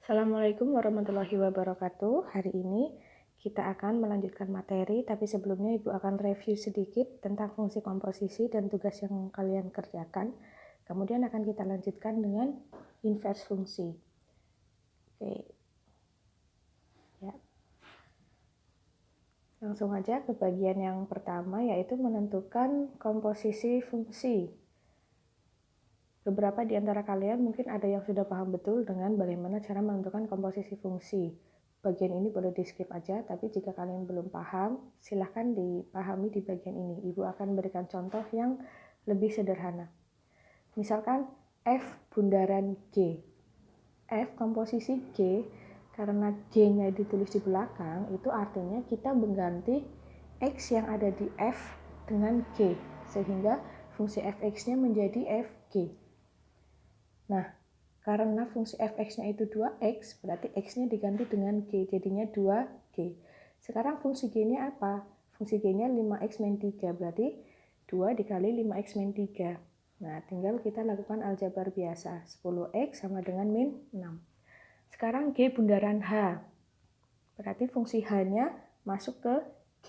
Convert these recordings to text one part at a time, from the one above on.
Assalamualaikum warahmatullahi wabarakatuh. Hari ini kita akan melanjutkan materi, tapi sebelumnya Ibu akan review sedikit tentang fungsi komposisi dan tugas yang kalian kerjakan. Kemudian akan kita lanjutkan dengan inverse fungsi. Oke. Ya. Langsung aja ke bagian yang pertama, yaitu menentukan komposisi fungsi. Beberapa di antara kalian mungkin ada yang sudah paham betul dengan bagaimana cara menentukan komposisi fungsi. Bagian ini boleh di skip aja, tapi jika kalian belum paham, silahkan dipahami di bagian ini. Ibu akan berikan contoh yang lebih sederhana. Misalkan F bundaran G. F komposisi G, karena G-nya ditulis di belakang, itu artinya kita mengganti X yang ada di F dengan G, sehingga fungsi fx-nya menjadi fg. Nah, karena fungsi fx-nya itu 2x, berarti x-nya diganti dengan g, jadinya 2g. Sekarang fungsi g-nya apa? Fungsi g-nya 5x min 3, berarti 2 dikali 5x min 3. Nah, tinggal kita lakukan aljabar biasa. 10x sama dengan min 6. Sekarang g bundaran h, berarti fungsi h-nya masuk ke g.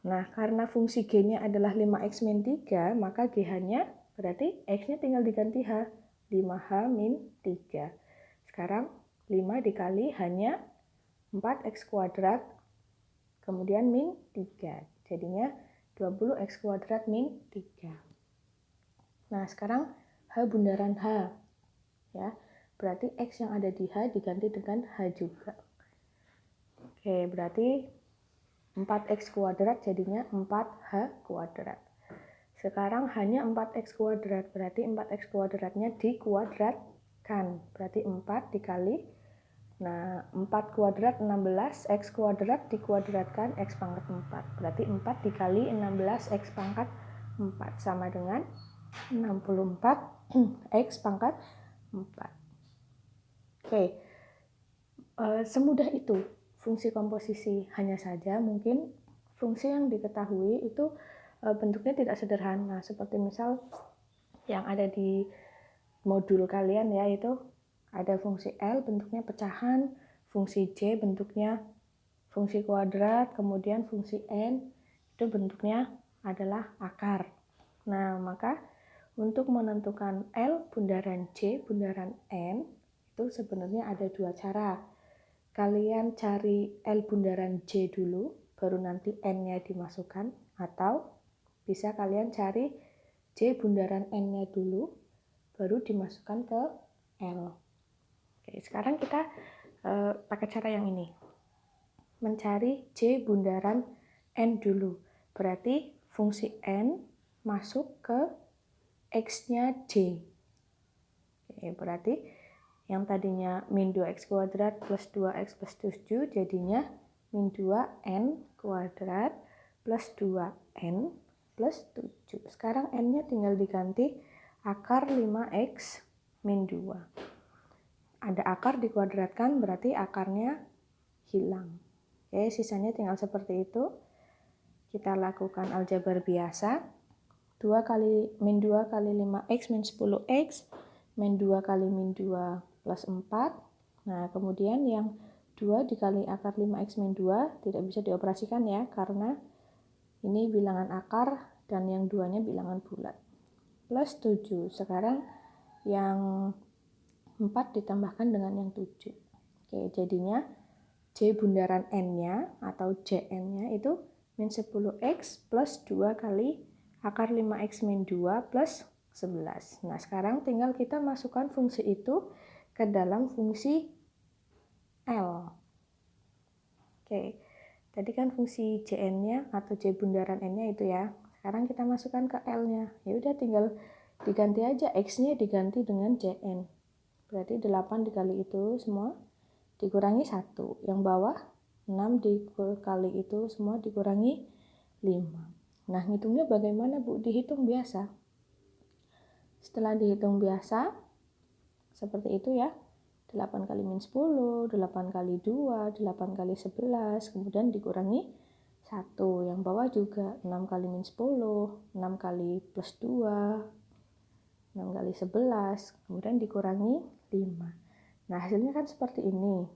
Nah, karena fungsi g-nya adalah 5x min 3, maka gh-nya berarti x-nya tinggal diganti h, 5h min 3. Sekarang 5 dikali hanya 4x kuadrat, kemudian min 3. Jadinya 20x kuadrat min 3. Nah, sekarang h bundaran h. Ya, berarti x yang ada di h diganti dengan h juga. Oke, berarti 4x kuadrat jadinya 4h kuadrat. Sekarang hanya 4x kuadrat, berarti 4x kuadratnya dikuadratkan. Berarti 4 dikali, nah 4 kuadrat 16, x kuadrat dikuadratkan, x pangkat 4. Berarti 4 dikali 16, x pangkat 4 sama dengan 64, x pangkat 4. Oke, semudah itu fungsi komposisi. Hanya saja mungkin fungsi yang diketahui itu bentuknya tidak sederhana, seperti misal yang ada di modul kalian ya, itu ada fungsi L bentuknya pecahan, fungsi J bentuknya fungsi kuadrat, kemudian fungsi N itu bentuknya adalah akar. Nah, maka untuk menentukan L bundaran J bundaran N itu sebenarnya ada dua cara. Kalian cari L bundaran J dulu, baru nanti N-nya dimasukkan, atau bisa kalian cari J bundaran N-nya dulu, baru dimasukkan ke L. Oke, sekarang kita pakai cara yang ini. Mencari J bundaran N dulu. Berarti fungsi N masuk ke X-nya J. Oke, berarti yang tadinya min 2x kuadrat plus 2x plus 7 jadinya min 2n kuadrat plus 2n plus 7. Sekarang n-nya tinggal diganti akar 5x min 2. Ada akar dikuadratkan, berarti akarnya hilang. Oke, sisanya tinggal seperti itu. Kita lakukan aljabar biasa. 2 kali min 2 kali 5x min 10x min 2 kali min 2 plus 4. Nah, kemudian yang 2 dikali akar 5x min 2 tidak bisa dioperasikan ya, karena ini bilangan akar dan yang 2-nya bilangan bulat. Plus 7. Sekarang yang 4 ditambahkan dengan yang 7. Oke, jadinya J bundaran N-nya atau Jn-nya itu min 10x plus 2 kali akar 5x min 2 plus 11. Nah, sekarang tinggal kita masukkan fungsi itu ke dalam fungsi L. Oke, tadi kan fungsi Jn-nya atau J bundaran N-nya itu ya. Sekarang kita masukkan ke L-nya. Ya udah, tinggal diganti aja, X-nya diganti dengan Jn. Berarti 8 dikali itu semua dikurangi 1. Yang bawah 6 dikali itu semua dikurangi 5. Nah, ngitungnya bagaimana, Bu? Dihitung biasa. Setelah dihitung biasa, seperti itu ya. 8 kali min 10, 8 kali 2, 8 kali 11, kemudian dikurangi 1. Yang bawah juga 6 kali min 10, 6 kali plus 2, 6 kali 11, kemudian dikurangi 5. Nah, hasilnya kan seperti ini.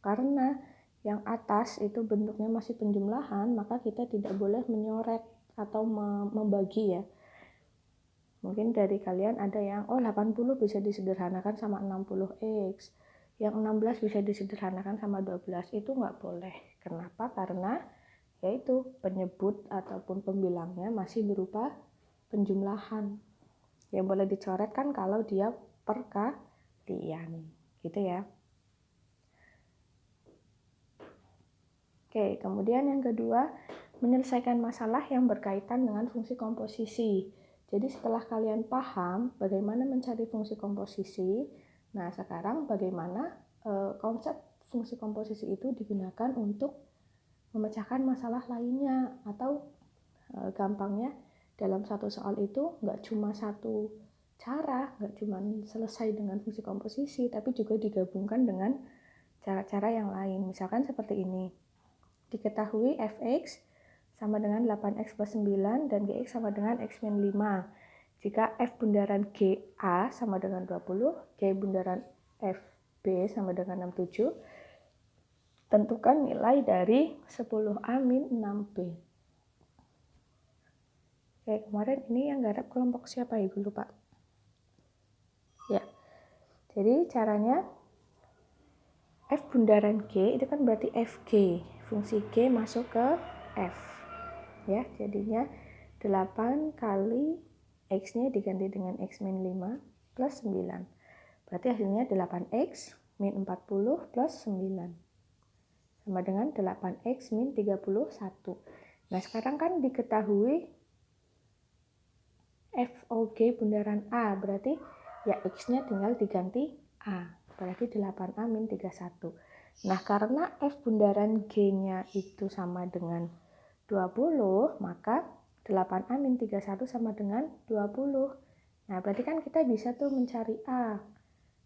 Karena yang atas itu bentuknya masih penjumlahan, maka kita tidak boleh menyoret atau membagi ya. Mungkin dari kalian ada yang 80 bisa disederhanakan sama 60x, yang 16 bisa disederhanakan sama 12. Itu nggak boleh. Kenapa? Karena yaitu penyebut ataupun pembilangnya masih berupa penjumlahan. Yang boleh dicoret kan kalau dia perkalian, gitu ya. Oke, kemudian yang kedua, menyelesaikan masalah yang berkaitan dengan fungsi komposisi. Jadi setelah kalian paham bagaimana mencari fungsi komposisi, nah sekarang bagaimana konsep fungsi komposisi itu digunakan untuk memecahkan masalah lainnya, atau gampangnya dalam satu soal itu nggak cuma satu cara, nggak cuma selesai dengan fungsi komposisi, tapi juga digabungkan dengan cara-cara yang lain. Misalkan seperti ini. Diketahui fx sama dengan 8x plus 9 dan gx sama dengan x min 5. Jika f bundaran ga sama dengan 20, g bundaran fb sama dengan 67, tentukan nilai dari 10a min 6b. Oke, kemarin ini yang garap kelompok siapa, Ibu lupa? Ya, jadi caranya f bundaran g itu kan berarti fg. Fungsi g masuk ke f. Ya, jadinya 8 kali x-nya diganti dengan x min 5 plus 9. Berarti hasilnya 8x min 40 plus 9. Sama dengan 8x min 31. Nah, sekarang kan diketahui FOG bundaran A, berarti ya x-nya tinggal diganti A. Berarti 8A min 31. Nah, karena F bundaran G-nya itu sama dengan 20, maka 8A min 31 sama dengan 20. Nah, berarti kan kita bisa tuh mencari A.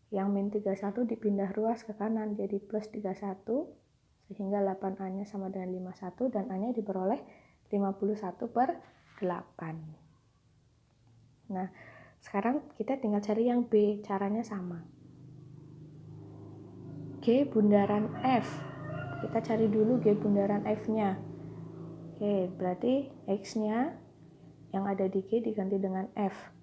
Yang min 31 dipindah ruas ke kanan, jadi plus 31, sehingga 8A-nya sama dengan 51, dan A-nya diperoleh 51/8. Nah, sekarang kita tinggal cari yang B, caranya sama. G bundaran F. Kita cari dulu G bundaran F-nya. Oke, berarti X-nya yang ada di G diganti dengan F.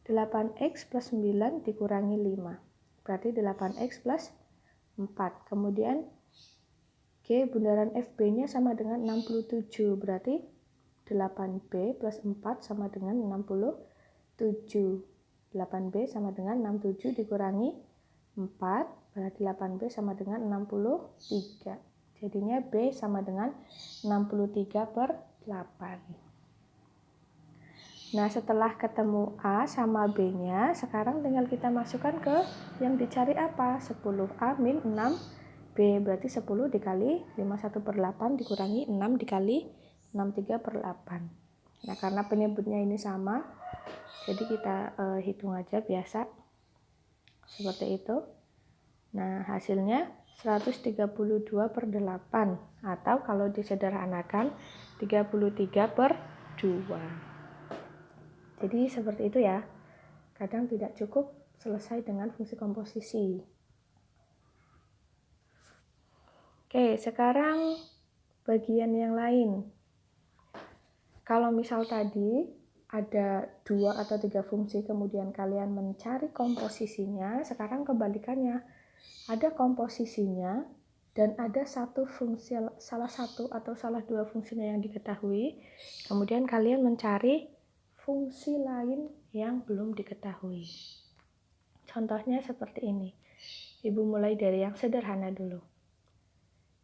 8X plus 9 dikurangi 5. Berarti 8X plus 4. Kemudian G bundaran FB-nya sama dengan 67. Berarti 8B plus 4 sama dengan 67. 8B sama dengan 67 dikurangi 4. Berarti 8B sama dengan 63. Jadinya B sama dengan 63/8. Nah, setelah ketemu A sama B-nya, sekarang tinggal kita masukkan ke yang dicari apa? 10A min 6B. Berarti 10 dikali 51/8 dikurangi 6 dikali 63/8. Nah, karena penyebutnya ini sama, jadi kita hitung aja biasa. Seperti itu. Nah, hasilnya 132/8, atau kalau disederhanakan 33/2. Jadi seperti itu ya. Kadang tidak cukup selesai dengan fungsi komposisi. Oke, sekarang bagian yang lain. Kalau misal tadi ada 2 atau 3 fungsi, kemudian kalian mencari komposisinya, sekarang kebalikannya. Ada komposisinya dan ada satu fungsi, salah satu atau salah 2 fungsinya yang diketahui, kemudian kalian mencari fungsi lain yang belum diketahui. Contohnya seperti ini. Ibu mulai dari yang sederhana dulu.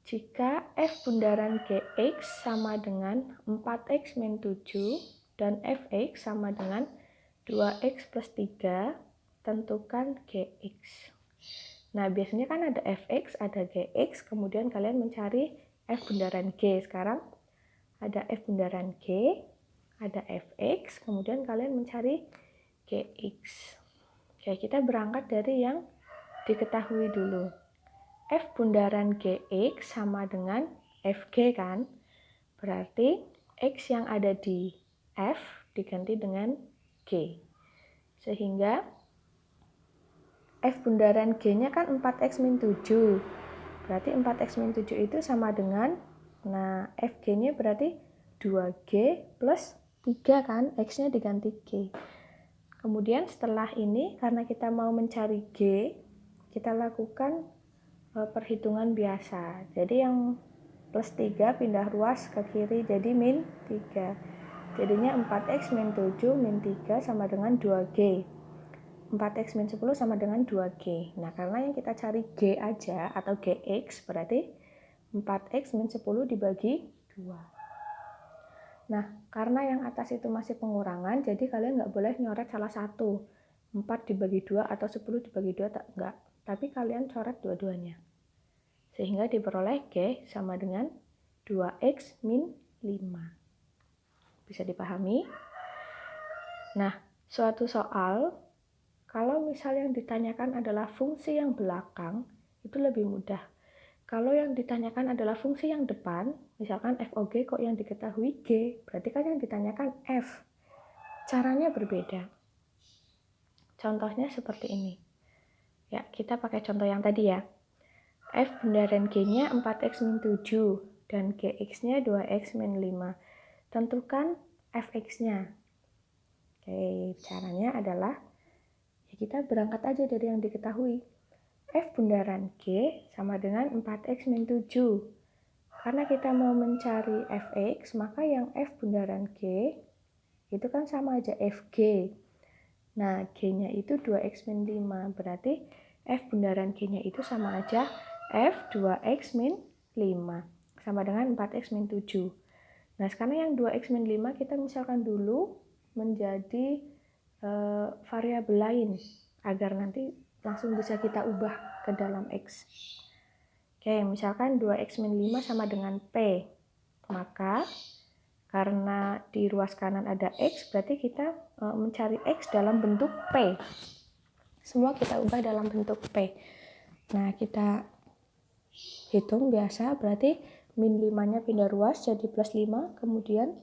Jika f bundaran gx sama dengan 4x min 7 dan fx sama dengan 2x plus 3, tentukan gx. Nah, biasanya kan ada fx, ada gx, kemudian kalian mencari f bundaran g. Sekarang ada f bundaran g, ada fx, kemudian kalian mencari gx. Oke, kita berangkat dari yang diketahui dulu. F bundaran gx sama dengan fg kan? Berarti x yang ada di f diganti dengan g. Sehingga F bundaran G-nya kan 4X min 7. Berarti 4X min 7 itu sama dengan, nah FG-nya berarti 2G plus 3 kan, X-nya diganti G. Kemudian setelah ini, karena kita mau mencari G, kita lakukan perhitungan biasa. Jadi yang plus 3 pindah ruas ke kiri jadi min 3. Jadinya 4X min 7 min 3 sama dengan 2G. 4X min 10 sama dengan 2G. Nah, karena yang kita cari G aja atau GX berarti 4X min 10 dibagi 2. Nah, karena yang atas itu masih pengurangan, jadi kalian nggak boleh nyoret salah satu. 4 dibagi 2 atau 10 dibagi 2, enggak. Tapi kalian coret dua-duanya. Sehingga diperoleh G sama dengan 2X min 5. Bisa dipahami? Nah, suatu soal, kalau misal yang ditanyakan adalah fungsi yang belakang, itu lebih mudah. Kalau yang ditanyakan adalah fungsi yang depan, misalkan FOG kok yang diketahui G, berarti kan yang ditanyakan F. Caranya berbeda. Contohnya seperti ini. Ya, kita pakai contoh yang tadi ya. F bundaran G-nya 4X min 7 dan GX-nya 2X min 5. Tentukan Fx-nya. Oke, caranya adalah ya kita berangkat aja dari yang diketahui. F bundaran G sama dengan 4X min 7. Karena kita mau mencari Fx, maka yang F bundaran G itu kan sama aja Fg. Nah, G-nya itu 2X min 5. Berarti F bundaran G-nya itu sama aja F 2X min 5. Sama dengan 4X min 7. Nah, sekarang yang 2X min 5 kita misalkan dulu menjadi variabel lain agar nanti langsung bisa kita ubah ke dalam X. Oke, misalkan 2X min 5 sama dengan P. Maka karena di ruas kanan ada X, berarti kita mencari X dalam bentuk P. Semua kita ubah dalam bentuk P. Nah, kita hitung biasa, berarti min 5-nya pindah ruas jadi plus 5, kemudian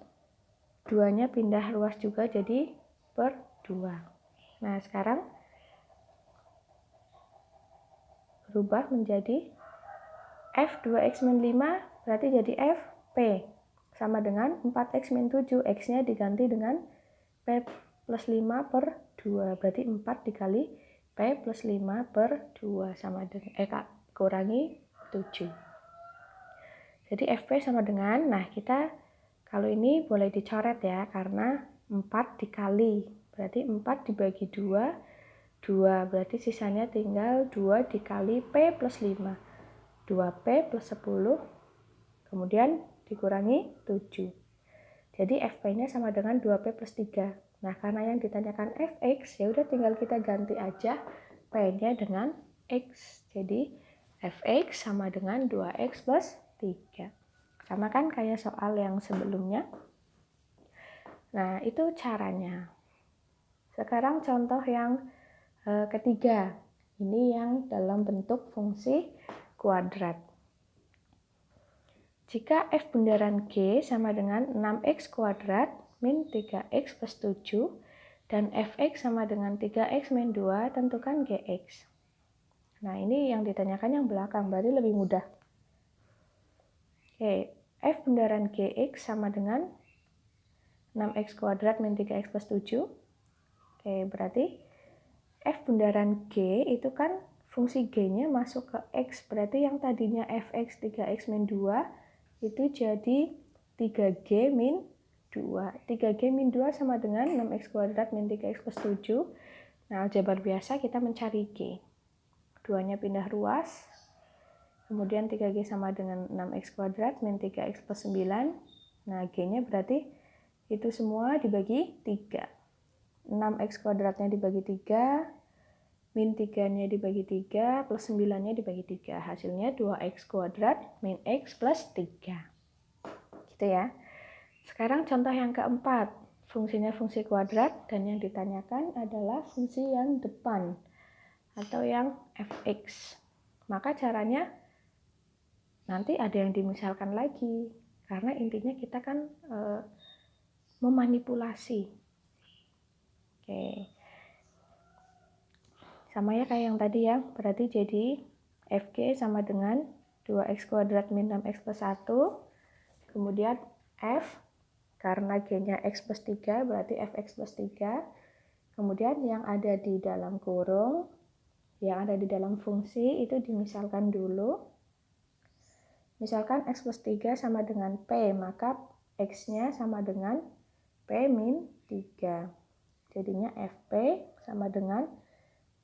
2-nya pindah ruas juga jadi per 2. Nah, sekarang berubah menjadi F 2X min 5 berarti jadi F P sama dengan 4X min 7, X-nya diganti dengan P plus 5 per 2, berarti 4 dikali P plus 5 per 2 sama dengan, kurangi 7. Jadi FP sama dengan, nah kita kalau ini boleh dicoret ya, karena 4 dikali, berarti 4 dibagi 2, 2, berarti sisanya tinggal 2 dikali P plus 5. 2P plus 10, kemudian dikurangi 7. Jadi FP-nya sama dengan 2P plus 3. Nah, karena yang ditanyakan Fx, ya udah tinggal kita ganti aja P-nya dengan X. Jadi Fx sama dengan 2X plus 3. Sama kan kayak soal yang sebelumnya. Nah, itu caranya. Sekarang contoh yang ketiga. Ini yang dalam bentuk fungsi kuadrat. Jika F bundaran G sama dengan 6X kuadrat min 3X plus 7 dan Fx sama dengan 3X min 2, tentukan Gx. Nah, ini yang ditanyakan yang belakang, berarti lebih mudah. Oke, F bundaran Gx sama dengan 6X kuadrat min 3X plus 7. Oke, berarti F bundaran G itu kan fungsi G-nya masuk ke X, berarti yang tadinya Fx 3X min 2 itu jadi 3G min 2. 3G min 2 sama dengan 6X kuadrat min 3X plus 7. Nah, aljabar biasa kita mencari G. 2-nya pindah ruas, kemudian 3G sama dengan 6X kuadrat min 3X plus 9. Nah, G-nya berarti itu semua dibagi 3. 6X kuadratnya dibagi 3, min 3-nya dibagi 3, plus 9-nya dibagi 3. Hasilnya 2X kuadrat min X plus 3. Gitu ya. Sekarang contoh yang keempat. Fungsinya fungsi kuadrat dan yang ditanyakan adalah fungsi yang depan atau yang Fx. Maka caranya nanti ada yang dimisalkan lagi. Karena intinya kita kan memanipulasi. Oke. Sama ya kayak yang tadi ya, berarti jadi Fg sama dengan 2x kuadrat min 6x plus 1, kemudian F, karena G-nya x plus 3, berarti Fx plus 3, kemudian yang ada di dalam kurung, yang ada di dalam fungsi itu dimisalkan dulu. Misalkan x plus 3 sama dengan P, maka x-nya sama dengan P min 3. Jadinya Fp sama dengan,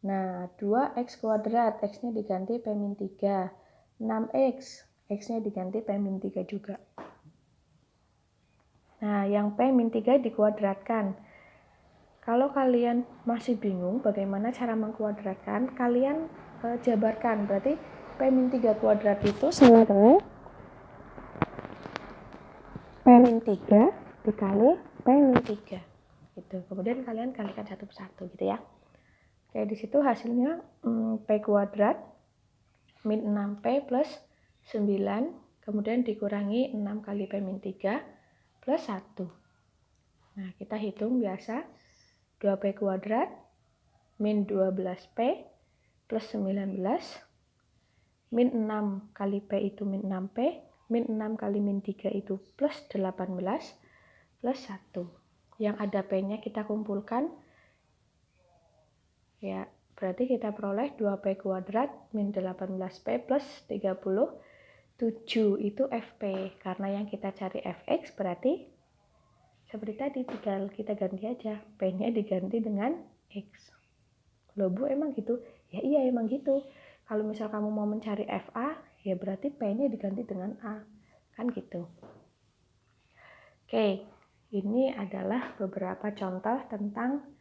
nah 2x kuadrat, x-nya diganti P min 3. 6x, x-nya diganti P min 3 juga. Nah, yang P min 3 dikuadratkan. Kalau kalian masih bingung bagaimana cara mengkuadratkan, kalian jabarkan. Berarti P min 3 kuadrat itu sama dengan P min 3 dikali P min 3. Gitu. Kemudian kalian kalikan satu persatu gitu ya. Oke, di situ hasilnya P kuadrat min 6P plus 9, kemudian dikurangi 6 kali P min 3 plus 1. Nah, kita hitung biasa. 2P kuadrat min 12P plus 19 min 6 kali P itu min 6P min 6 kali min 3 itu plus 18 plus 1. Yang ada P-nya kita kumpulkan. Ya, berarti kita peroleh 2P kuadrat min 18P plus 37 itu Fp. Karena yang kita cari Fx berarti seperti tadi, tinggal kita ganti aja. P-nya diganti dengan X. Loh Bu, emang gitu? Ya iya emang gitu. Kalau misal kamu mau mencari FA, ya berarti P-nya diganti dengan A. Kan gitu. Oke, ini adalah beberapa contoh tentang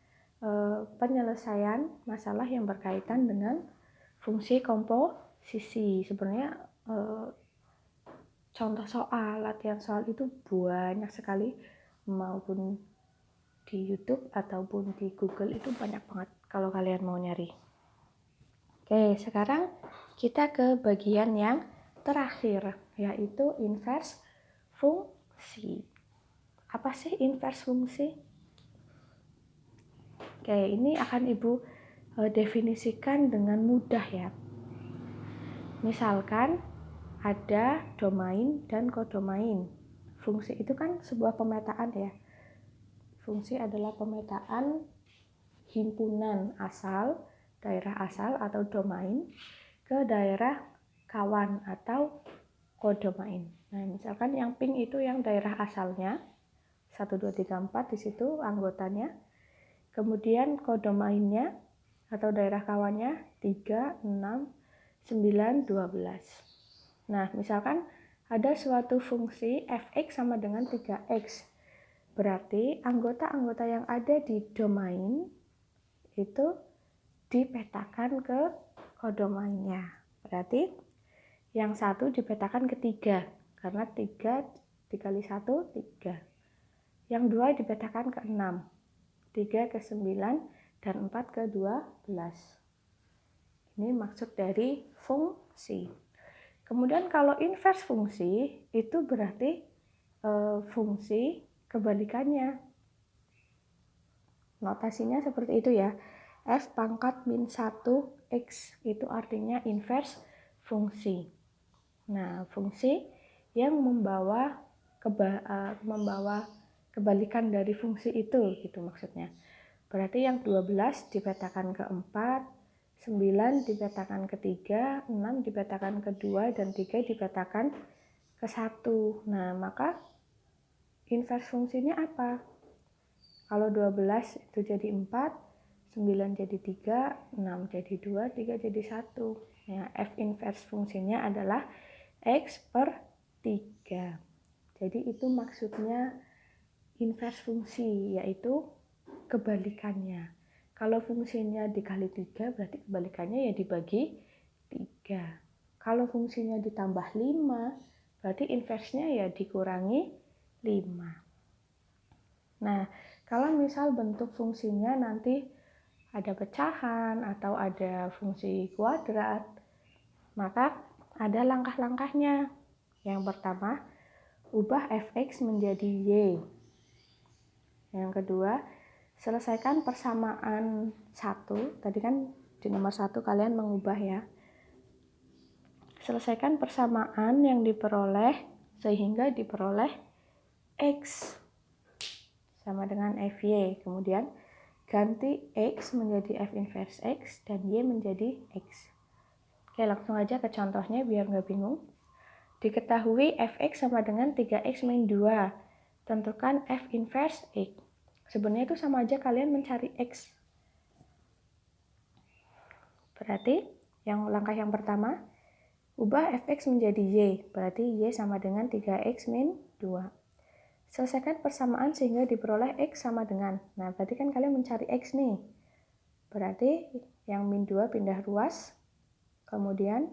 penyelesaian masalah yang berkaitan dengan fungsi komposisi. Sebenarnya contoh soal, latihan soal itu banyak sekali, maupun di YouTube ataupun di Google itu banyak banget kalau kalian mau nyari. Oke, sekarang kita ke bagian yang terakhir, yaitu inverse fungsi. Apa sih inverse fungsi? Oke, ini akan Ibu definisikan dengan mudah ya. Misalkan ada domain dan kodomain. Fungsi itu kan sebuah pemetaan ya. Fungsi adalah pemetaan himpunan asal, daerah asal atau domain ke daerah kawan atau kodomain. Nah, misalkan yang pink itu yang daerah asalnya 1, 2, 3, 4 di situ anggotanya. Kemudian kodomainnya atau daerah kawannya 3, 6, 9, 12. Nah, misalkan ada suatu fungsi fx sama dengan 3x. Berarti anggota-anggota yang ada di domain itu dipetakan ke kodomainnya. Berarti yang satu dipetakan ke 3, karena 3 dikali 1, 3. Yang 2 dipetakan ke 6, 3 ke 9, dan 4 ke 12. Ini maksud dari fungsi. Kemudian kalau inverse fungsi, itu berarti fungsi kebalikannya. Notasinya seperti itu ya. F pangkat min 1x itu artinya inverse fungsi. Nah, fungsi yang membawa kebalikan dari fungsi itu gitu maksudnya. Berarti yang 12 dipetakan ke 4, 9 dipetakan ke 3, 6 dipetakan ke 2, dan 3 dipetakan ke 1. Nah, maka inverse fungsinya apa? Kalau 12 itu jadi 4, 9 jadi 3, 6 jadi 2, 3 jadi 1. Ya, F inverse fungsinya adalah X per 3. Jadi itu maksudnya inverse fungsi, yaitu kebalikannya. Kalau fungsinya dikali 3, berarti kebalikannya ya dibagi 3. Kalau fungsinya ditambah 5, berarti inversenya ya dikurangi 5. Nah, kalau misal bentuk fungsinya nanti ada pecahan atau ada fungsi kuadrat, maka ada langkah-langkahnya. Yang pertama, ubah fx menjadi y. Yang kedua, selesaikan persamaan 1. Tadi kan Di nomor 1 kalian mengubah ya. Selesaikan persamaan yang diperoleh sehingga diperoleh X sama dengan FY. Kemudian ganti X menjadi F inverse X dan Y menjadi X. Oke, langsung aja ke contohnya biar nggak bingung. Diketahui Fx sama dengan 3x min 2. Tentukan F inverse X. Sebenarnya itu sama aja kalian mencari X. Berarti langkah yang pertama, ubah Fx menjadi Y, berarti Y sama dengan 3x min 2. Selesaikan persamaan sehingga diperoleh X sama dengan. Nah, berarti kan kalian mencari X nih. Berarti yang min 2 pindah ruas, kemudian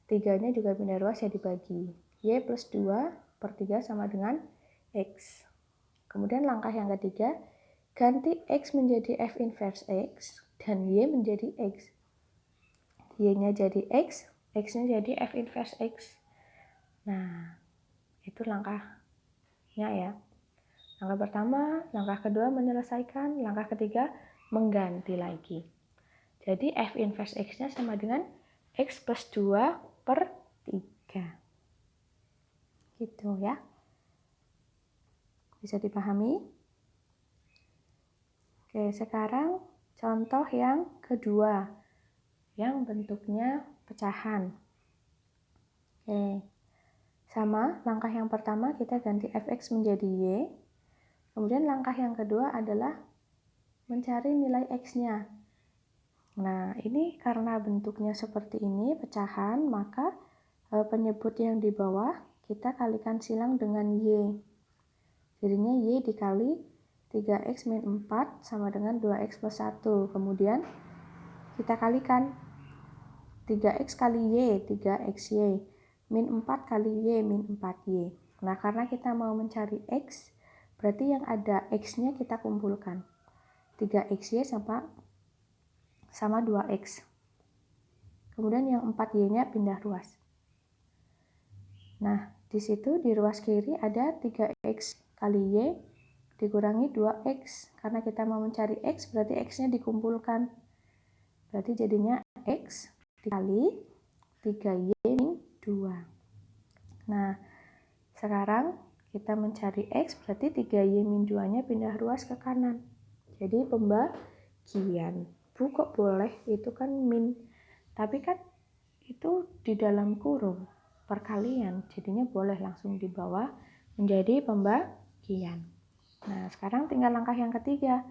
3-nya juga pindah ruas ya dibagi. Y plus 2 per 3 sama dengan X. Kemudian langkah yang ketiga, ganti X menjadi F inverse X dan Y menjadi X. Y-nya jadi X, X-nya jadi F inverse X. Nah, itu langkahnya ya. Langkah pertama, langkah kedua menyelesaikan, langkah ketiga mengganti lagi. Jadi F inverse X-nya sama dengan X plus 2 per 3. Gitu ya. Bisa dipahami? Oke, sekarang contoh yang kedua. Yang bentuknya pecahan. Oke. Sama, langkah yang pertama kita ganti Fx menjadi Y. Kemudian langkah yang kedua adalah mencari nilai X-nya. Nah, ini karena bentuknya seperti ini, pecahan, maka penyebut yang di bawah kita kalikan silang dengan Y. Jadinya Y dikali 3x min 4 sama dengan 2x plus 1. Kemudian kita kalikan 3x kali Y, 3xy, min 4 kali Y, min 4y. Nah, karena kita mau mencari X, berarti yang ada X-nya kita kumpulkan. 3xy sama 2x. Kemudian yang 4y-nya pindah ruas. Nah, di situ di ruas kiri ada 3x kali Y dikurangi 2x. Karena kita mau mencari X, berarti X-nya dikumpulkan. Berarti jadinya X dikali 3y min 2. Nah, sekarang kita mencari X, berarti 3y min 2-nya pindah ruas ke kanan. Jadi pembagian. Bu, kok boleh? Itu kan min. Tapi kan itu di dalam kurung perkalian. Jadinya boleh langsung di bawah menjadi pembagian. Nah, sekarang tinggal langkah yang ketiga.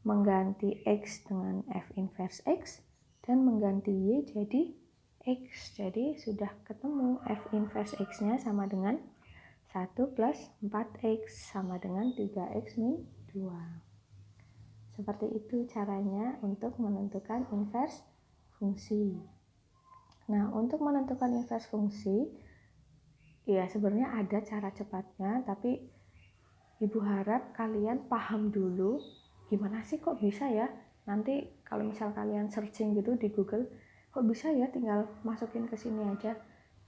Mengganti X dengan F inverse X dan mengganti Y jadi X. Jadi sudah ketemu F inverse X-nya sama dengan 1 plus 4X sama dengan 3X min 2. Seperti itu caranya untuk menentukan inverse fungsi. Nah, untuk menentukan inverse fungsi, ya sebenarnya ada cara cepatnya, tapi Ibu harap kalian paham dulu gimana sih kok bisa ya. Nanti kalau misal kalian searching gitu di Google, kok bisa ya tinggal masukin ke sini aja.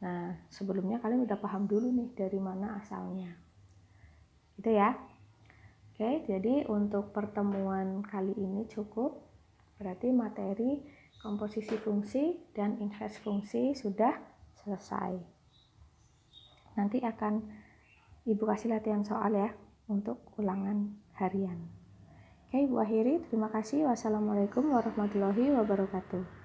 Nah, sebelumnya kalian udah paham dulu nih dari mana asalnya. Gitu ya. Oke, jadi untuk pertemuan kali ini cukup. Berarti materi komposisi fungsi dan inverse fungsi sudah selesai. Nanti akan Ibu kasih latihan soal ya untuk ulangan harian. Oke, Ibu akhiri. Terima kasih. Wassalamualaikum warahmatullahi wabarakatuh.